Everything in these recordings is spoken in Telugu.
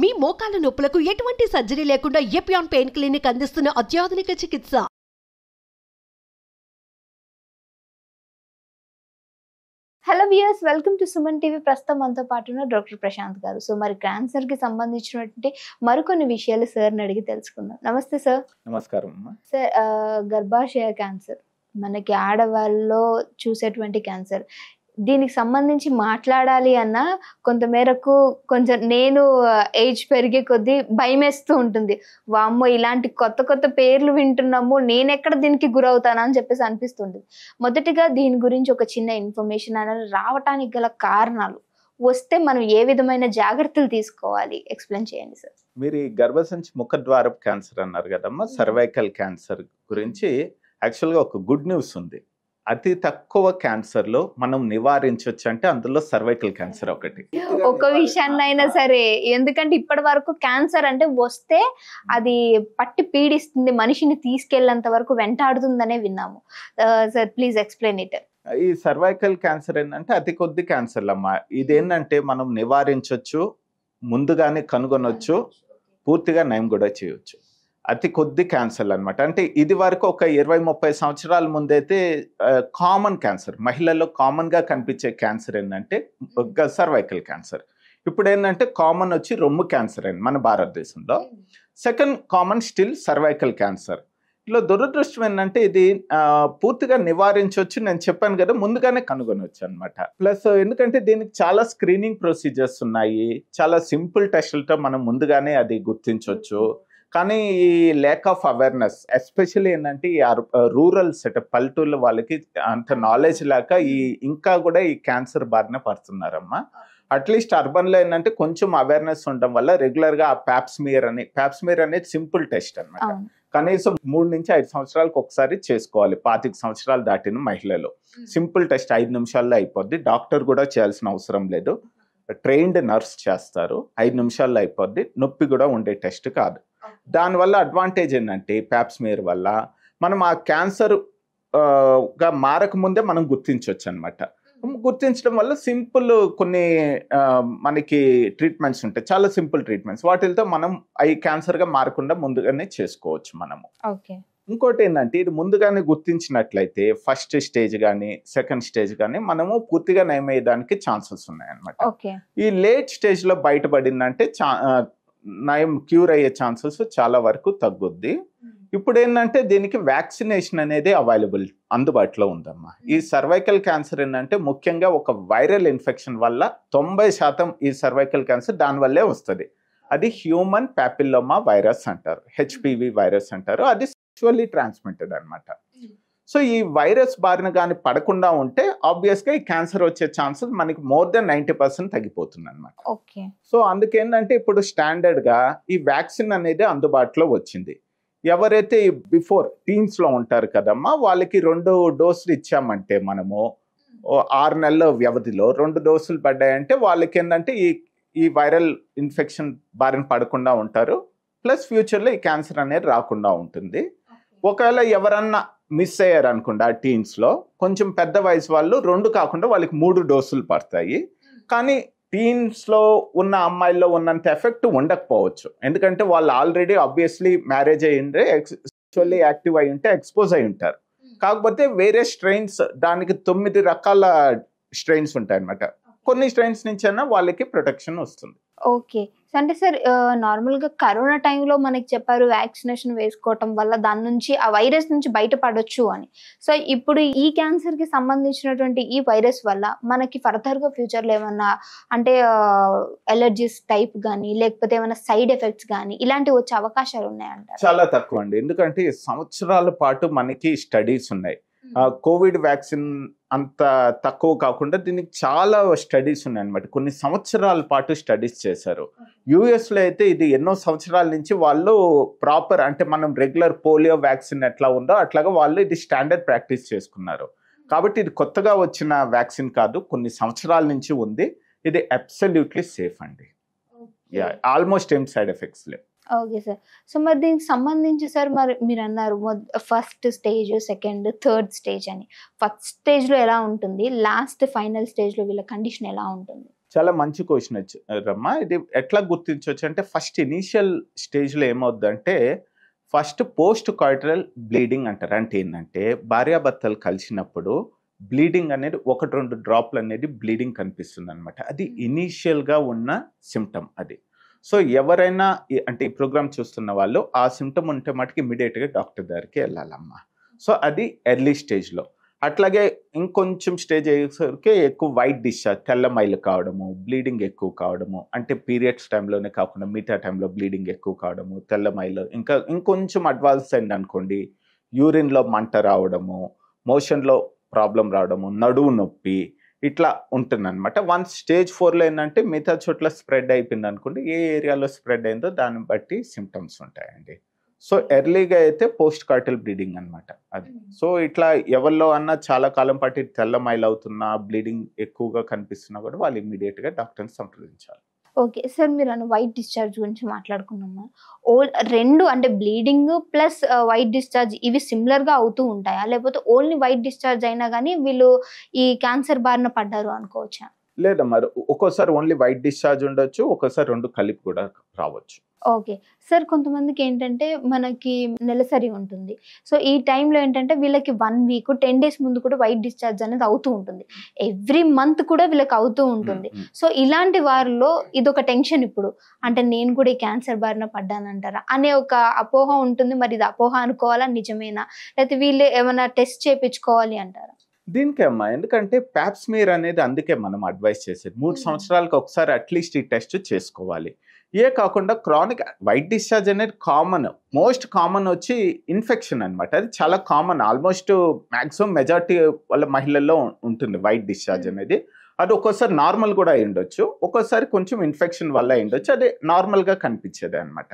మీ మోకాల నొప్పులకు ఎటువంటి సర్జరీ లేకుండా ఎపియాన్ పెయిన్ క్లినిక్ అందిస్తున్న అత్యాధునిక చికిత్స. Hello viewers, welcome to Suman TV. ప్రస్తుతం మనతో పాటు ఉన్న డాక్టర్ ప్రశాంత్ గారు. సో మరి క్యాన్సర్ కి సంబంధించినటువంటి మరికొన్ని విషయాలు సార్ని అడిగి తెలుసుకుందాం. నమస్తే సార్. నమస్కారం సార్, గర్భాశయ క్యాన్సర్ మనకి ఆడవాళ్ళలో చూసేటువంటి క్యాన్సర్. దీనికి సంబంధించి మాట్లాడాలి అన్న కొంతమేరకు కొంచెం నేను ఏజ్ పెరిగే కొద్దీ భయమేస్తూ ఉంటుంది. వామ్మో, ఇలాంటి కొత్త కొత్త పేర్లు వింటున్నాము, నేనెక్కడ దీనికి గురవుతానా అని చెప్పేసి అనిపిస్తుంది. మొదటిగా దీని గురించి ఒక చిన్న ఇన్ఫర్మేషన్ అనేది రావటానికి గల కారణాలు, వస్తే మనం ఏ విధమైన జాగ్రత్తలు తీసుకోవాలి, ఎక్స్ప్లెయిన్ చేయండి సార్. మీరు ఈ గర్భసంచి ముఖద్వారపు క్యాన్సర్ అన్నారు కదమ్మా, సర్వైకల్ క్యాన్సర్ గురించి యాక్చువల్గా ఒక గుడ్ న్యూస్ ఉంది. అతి తక్కువ క్యాన్సర్ లో మనం నివారించవచ్చు అంటే అందులో సర్వైకల్ క్యాన్సర్ ఒకటి. ఒక విషయాన్ని అయినా సరే, ఎందుకంటే ఇప్పటి వరకు క్యాన్సర్ అంటే వస్తే అది పట్టి పీడిస్తుంది, మనిషిని తీసుకెళ్లేంత వరకు వెంటాడుతుందనే విన్నాము. Sir please explain it. ఈ సర్వైకల్ క్యాన్సర్ ఏంటంటే అతి కొద్ది క్యాన్సర్లు అమ్మా. ఇదేంటంటే మనం నివారించవచ్చు, ముందుగానే కనుగొనొచ్చు, పూర్తిగా నయం కూడా చేయొచ్చు. అతి కొద్ది క్యాన్సర్లు అనమాట. అంటే ఇది వరకు ఒక 20-30 సంవత్సరాల ముందైతే కామన్ క్యాన్సర్, మహిళల్లో కామన్గా కనిపించే క్యాన్సర్ ఏంటంటే సర్వైకల్ క్యాన్సర్. ఇప్పుడు ఏంటంటే కామన్ వచ్చి రొమ్ము క్యాన్సర్ అయింది మన భారతదేశంలో. Second common still cervical cancer. ఇలా దురదృష్టం ఏంటంటే ఇది పూర్తిగా నివారించవచ్చు, నేను చెప్పాను కదా, ముందుగానే కనుగొనవచ్చు అనమాట. ప్లస్ ఎందుకంటే దీనికి చాలా స్క్రీనింగ్ ప్రొసీజర్స్ ఉన్నాయి, చాలా సింపుల్ టెస్టులతో మనం ముందుగానే అది గుర్తించవచ్చు. కానీ ఈ ల్యాక్ ఆఫ్ అవేర్నెస్, ఎస్పెషల్లీ ఏంటంటే ఈ రూరల్ సెటప్, పల్లెటూళ్ళ వాళ్ళకి అంత నాలెడ్జ్ లేక ఇంకా కూడా ఈ క్యాన్సర్ బారిన పడుతున్నారమ్మా. అట్లీస్ట్ అర్బన్లో ఏంటంటే కొంచెం అవేర్నెస్ ఉండడం వల్ల రెగ్యులర్గా ఆ ప్యాప్స్మియర్ అనేది సింపుల్ టెస్ట్ అనమాట. కనీసం 3 నుంచి 5 సంవత్సరాలకు ఒకసారి చేసుకోవాలి. 25 సంవత్సరాలు దాటిన మహిళలు సింపుల్ టెస్ట్ 5 నిమిషాల్లో అయిపోద్ది. డాక్టర్ కూడా చేయాల్సిన అవసరం లేదు, ట్రైన్డ్ నర్స్ చేస్తారు. 5 నిమిషాల్లో అయిపోద్ది, నొప్పి కూడా ఉండే టెస్ట్ కాదు. దానివల్ల అడ్వాంటేజ్ ఏంటంటే ప్యాప్స్మియర్ వల్ల మనం ఆ క్యాన్సర్ గా మారకముందే మనం గుర్తించవచ్చు అనమాట. గుర్తించడం వల్ల సింపుల్ కొన్ని మనకి ట్రీట్మెంట్స్ ఉంటాయి, చాలా సింపుల్ ట్రీట్మెంట్స్. వాటితో మనం ఈ క్యాన్సర్గా మారకుండా ముందుగానే చేసుకోవచ్చు మనము. ఇంకోటి ఏంటంటే ఇది ముందుగానే గుర్తించినట్లయితే ఫస్ట్ స్టేజ్ కానీ సెకండ్ స్టేజ్ కానీ మనము పూర్తిగా నయమయ్యేదానికి ఛాన్సెస్ ఉన్నాయన్నమాట. ఈ లేట్ స్టేజ్ లో బయటపడిందంటే నయం క్యూర్ అయ్యే ఛాన్సెస్ చాలా వరకు తగ్గుద్ది. ఇప్పుడు ఏంటంటే దీనికి వ్యాక్సినేషన్ అనేది అందుబాటులో ఉందమ్మా. ఈ సర్వైకల్ క్యాన్సర్ ఏంటంటే ముఖ్యంగా ఒక వైరల్ ఇన్ఫెక్షన్ వల్ల 90% ఈ సర్వైకల్ క్యాన్సర్ దానివల్లే వస్తుంది. అది హ్యూమన్ ప్యాపిల్లోమా వైరస్ అంటారు, హెచ్పివి వైరస్ అంటారు. అది సెక్షువల్లీ ట్రాన్స్మిటెడ్ అనమాట. సో ఈ వైరస్ బారిన కానీ పడకుండా ఉంటే ఆబ్వియస్గా ఈ క్యాన్సర్ వచ్చే ఛాన్సెస్ మనకి మోర్ దెన్ 90% తగ్గిపోతుంది అనమాట. సో అందుకేంటంటే ఇప్పుడు స్టాండర్డ్గా ఈ వ్యాక్సిన్ అనేది అందుబాటులో వచ్చింది. ఎవరైతే బిఫోర్ టీన్స్లో ఉంటారు కదమ్మా, వాళ్ళకి 2 డోసులు ఇచ్చామంటే మనము 6 నెలల వ్యవధిలో 2 డోసులు పడ్డాయంటే వాళ్ళకి ఏంటంటే ఈ వైరల్ ఇన్ఫెక్షన్ బారిన పడకుండా ఉంటారు. ప్లస్ ఫ్యూచర్లో ఈ క్యాన్సర్ అనేది రాకుండా ఉంటుంది. ఒకవేళ ఎవరన్నా మిస్ అయ్యారు అనుకోండి ఆ టీన్స్లో, కొంచెం పెద్ద వయసు వాళ్ళు 2 కాకుండా వాళ్ళకి 3 డోసులు పడతాయి. కానీ టీన్స్లో ఉన్న అమ్మాయిల్లో ఉన్నంత ఎఫెక్ట్ ఉండకపోవచ్చు, ఎందుకంటే వాళ్ళు ఆల్రెడీ ఆబ్వియస్లీ మ్యారేజ్ అయ్యి ఉంటే, సెక్షువల్లీ యాక్టివ్ అయి ఉంటే ఎక్స్పోజ్ అయి ఉంటారు. కాకపోతే వేరే స్ట్రెయిన్స్, దానికి 9 రకాల స్ట్రెయిన్స్ ఉంటాయి అన్నమాట. కొన్ని స్ట్రెయిన్స్ నుంచి అయినా వాళ్ళకి ప్రొటెక్షన్ వస్తుంది. ఓకే. అంటే సార్, నార్మల్గా కరోనా టైంలో మనకి చెప్పారు వ్యాక్సినేషన్ వేసుకోవటం వల్ల దాని నుంచి, ఆ వైరస్ నుంచి బయటపడొచ్చు అని. సో ఇప్పుడు ఈ క్యాన్సర్కి సంబంధించినటువంటి ఈ వైరస్ వల్ల మనకి ఫర్దర్గా ఫ్యూచర్లో ఏమన్నా అంటే ఎలర్జీస్ టైప్ కానీ లేకపోతే ఏమైనా సైడ్ ఎఫెక్ట్స్ కానీ ఇలాంటివి వచ్చే అవకాశాలు ఉన్నాయంటారు? చాలా తక్కువ అండి, ఎందుకంటే సంవత్సరాల పాటు మనకి స్టడీస్ ఉన్నాయి. కోవిడ్ వ్యాక్సిన్ అంత తక్కువ కాకుండా దీనికి చాలా స్టడీస్ ఉన్నాయన్నమాట. కొన్ని సంవత్సరాల పాటు స్టడీస్ చేశారు. యూఎస్లో అయితే ఇది ఎన్నో సంవత్సరాల నుంచి వాళ్ళు ప్రాపర్, అంటే మనం రెగ్యులర్ పోలియో వ్యాక్సిన్ ఎట్లా ఉందో అట్లాగా వాళ్ళు ఇది స్టాండర్డ్ ప్రాక్టీస్ చేసుకున్నారు. కాబట్టి ఇది కొత్తగా వచ్చిన వ్యాక్సిన్ కాదు, కొన్ని సంవత్సరాల నుంచి ఉంది. ఇది అబ్సల్యూట్లీ సేఫ్ అండి. ఆల్మోస్ట్ ఏం సైడ్ ఎఫెక్ట్స్ లేవు. Okay sir. సో మరి దీనికి సంబంధించి సార్, మరి మీరు అన్నారు first stage, second, third stage అని. ఫస్ట్ స్టేజ్లో ఎలా ఉంటుంది, లాస్ట్ ఫైనల్ స్టేజ్లో వీళ్ళ కండిషన్ ఎలా ఉంటుంది? చాలా మంచి క్వశ్చన్ రమ్మా. ఇది ఎట్లా గుర్తించవచ్చు అంటే ఫస్ట్ ఇనీషియల్ స్టేజ్లో ఏమవుద్దంటే ఫస్ట్ పోస్ట్ కాయిటరల్ బ్లీడింగ్ అంటారు. అంటే ఏంటంటే భార్యాభర్తలు కలిసినప్పుడు బ్లీడింగ్ అనేది 1-2 డ్రాప్లు అనేది బ్లీడింగ్ కనిపిస్తుంది అనమాట. అది ఇనీషియల్గా ఉన్న సిమ్టమ్ అది. సో ఎవరైనా అంటే ఈ ప్రోగ్రామ్ చూస్తున్న వాళ్ళు ఆ సిమ్టమ్ ఉంటే మటుకు ఇమీడియట్గా డాక్టర్ దగ్గరికి వెళ్ళాలమ్మా. సో అది ఎర్లీ స్టేజ్లో. అట్లాగే ఇంకొంచెం స్టేజ్ అయ్యేసరికి ఎక్కువ వైట్ డిశ్చార్జ్, తెల్ల మైలు కావడము, బ్లీడింగ్ ఎక్కువ కావడము, అంటే పీరియడ్స్ టైంలోనే కాకుండా మిగతా టైంలో బ్లీడింగ్ ఎక్కువ కావడము, తెల్ల మైలు, ఇంకా ఇంకొంచెం అడ్వాన్స్ అయింది అనుకోండి యూరిన్లో మంట రావడము, మోషన్లో ప్రాబ్లం రావడము, నడువు నొప్పి, ఇట్లా ఉంటుంది అనమాట. వన్స్ స్టేజ్ 4లో ఏంటంటే మిగతా చోట్ల స్ప్రెడ్ అయిపోయింది అనుకోండి, ఏ ఏరియాలో స్ప్రెడ్ అయిందో దాన్ని బట్టి సిమ్టమ్స్ ఉంటాయండి. సో ఎర్లీగా అయితే పోస్ట్ కార్టల్ బ్లీడింగ్ అనమాట అది. సో ఇట్లా ఎవరిలో అన్నా చాలా కాలం పాటు తెల్ల మైల్ అవుతున్నా, బ్లీడింగ్ ఎక్కువగా కనిపిస్తున్నా కూడా వాళ్ళు ఇమీడియట్గా డాక్టర్ని సంప్రదించాలి. ఓకే సార్, మీరు అన్న వైట్ డిశ్చార్జ్ గురించి మాట్లాడుకున్నాము. రెండు అంటే బ్లీడింగ్ ప్లస్ వైట్ డిశ్చార్జ్ ఇవి సిమిలర్గా అవుతూ ఉంటాయా, లేకపోతే ఓన్లీ వైట్ డిశ్చార్జ్ అయినా కానీ వీళ్ళు ఈ క్యాన్సర్ బారిన పడ్డారు అనుకోవచ్చా? లేదమ్మా, ఒక్కోసారి ఓన్లీ వైట్ డిశ్చార్జ్ ఉండొచ్చు, ఒక్కోసారి రెండు కలిపి కూడా రావచ్చు. ఓకే సార్, కొంతమందికి ఏంటంటే మనకి నెలసరి ఉంటుంది. సో ఈ టైంలో ఏంటంటే వీళ్ళకి 1 వీక్ 10 days ముందు కూడా వైట్ డిశ్చార్జ్ అనేది అవుతూ ఉంటుంది. ఎవ్రీ మంత్ కూడా వీళ్ళకి అవుతూ ఉంటుంది. సో ఇలాంటి వారిలో ఇదొక టెన్షన్. ఇప్పుడు అంటే నేను కూడా ఈ క్యాన్సర్ బారిన పడ్డానంటారా అనే ఒక అపోహ ఉంటుంది. మరి ఇది అపోహ అనుకోవాలా, నిజమేనా, లేకపోతే వీళ్ళు ఏమైనా టెస్ట్ చేయించుకోవాలి అంటారా? దీనికే అమ్మా, ఎందుకంటే ప్యాప్స్మియర్ అనేది అందుకే మనం అడ్వైస్ చేసేది 3 సంవత్సరాలకు ఒకసారి అట్లీస్ట్ ఈ టెస్ట్ చేసుకోవాలి. ఏ కాకుండా క్రానిక్ వైట్ డిశ్చార్జ్ అనేది కామన్, మోస్ట్ కామన్ వచ్చి ఇన్ఫెక్షన్ అనమాట. అది చాలా కామన్, ఆల్మోస్ట్ మ్యాక్సిమం మెజారిటీ వాళ్ళ మహిళల్లో ఉంటుంది వైట్ డిశ్చార్జ్ అనేది. అది ఒక్కోసారి నార్మల్ కూడా అయి ఉండొచ్చు, ఒక్కోసారి కొంచెం ఇన్ఫెక్షన్ వల్ల అయి ఉండొచ్చు, అదే నార్మల్గా కనిపించేది అనమాట.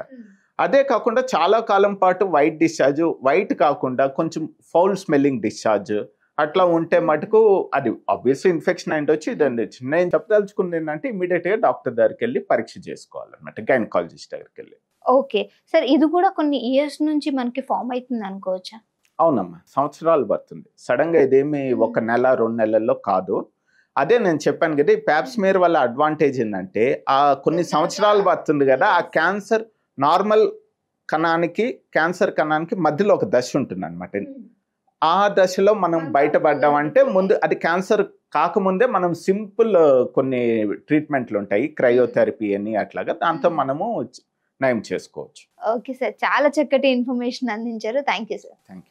అదే కాకుండా చాలా కాలం పాటు వైట్ డిశ్చార్జ్, వైట్ కాకుండా కొంచెం ఫౌల్ స్మెల్లింగ్ డిశ్చార్జ్ అట్లా ఉంటే మటుకు అది ఆబ్వియస్లీ ఇన్ఫెక్షన్ అయిండొచ్చు, ఇదండి. నేను చెప్పదలుచుకుంది ఏంటంటే ఇమీడియట్గా డాక్టర్ దగ్గరికి వెళ్ళి పరీక్ష చేసుకోవాలన్నమాట, గైనకాలజిస్ట్ దగ్గరికి వెళ్ళి. ఓకే సార్, ఇది కూడా కొన్ని ఇయర్స్ నుంచి మనకి ఫామ్ అవుతుంది అనుకోవచ్చా? అవునమ్మా, సంవత్సరాలు పడుతుంది. సడన్గా ఇదేమి 1 నెల 2 నెలల్లో కాదు. అదే నేను చెప్పాను కదా, ఈ ప్యాప్స్మియర్ వల్ల అడ్వాంటేజ్ ఏంటంటే ఆ కొన్ని సంవత్సరాలు పడుతుంది కదా, ఆ క్యాన్సర్ నార్మల్ కణానికి క్యాన్సర్ కణానికి మధ్యలో ఒక దశ ఉంటుంది అనమాట. ఆ దశలో మనం బయటపడ్డామంటే ముందు అది క్యాన్సర్ కాకముందే మనం సింపుల్ కొన్ని ట్రీట్మెంట్లు ఉంటాయి, క్రయోథెరపీ అని అట్లాగా, దాంతో మనము నయం చేసుకోవచ్చు. ఓకే సార్, చాలా చక్కటి ఇన్ఫర్మేషన్ అందించారు. Thank you sir. Thank you.